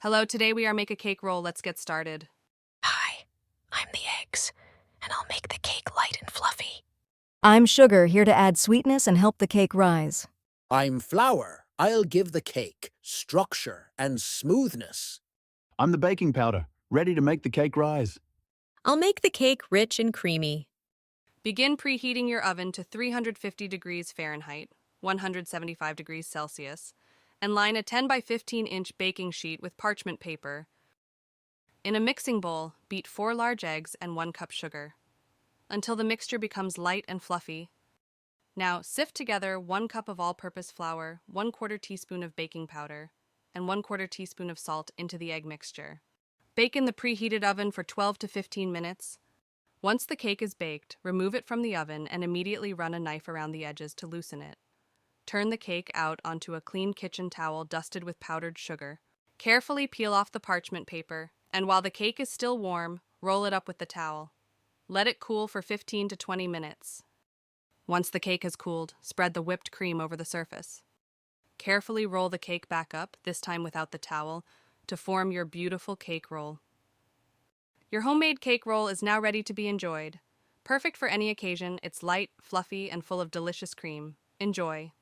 Hello, today we are make a cake roll. Let's get started. Hi, I'm the eggs, and I'll make the cake light and fluffy. I'm Sugar, here to add sweetness and help the cake rise. I'm Flour. I'll give the cake structure and smoothness. I'm the baking powder, ready to make the cake rise. I'll make the cake rich and creamy. Begin preheating your oven to 350 degrees Fahrenheit, 175 degrees Celsius, and line a 10 by 15 inch baking sheet with parchment paper. In a mixing bowl, beat 4 large eggs and 1 cup sugar until the mixture becomes light and fluffy. Now, sift together 1 cup of all-purpose flour, 1/4 teaspoon of baking powder, and 1/4 teaspoon of salt into the egg mixture. Bake in the preheated oven for 12 to 15 minutes. Once the cake is baked, remove it from the oven and immediately run a knife around the edges to loosen it. Turn the cake out onto a clean kitchen towel dusted with powdered sugar. Carefully peel off the parchment paper, and while the cake is still warm, roll it up with the towel. Let it cool for 15 to 20 minutes. Once the cake has cooled, spread the whipped cream over the surface. Carefully roll the cake back up, this time without the towel, to form your beautiful cake roll. Your homemade cake roll is now ready to be enjoyed. Perfect for any occasion, it's light, fluffy, and full of delicious cream. Enjoy.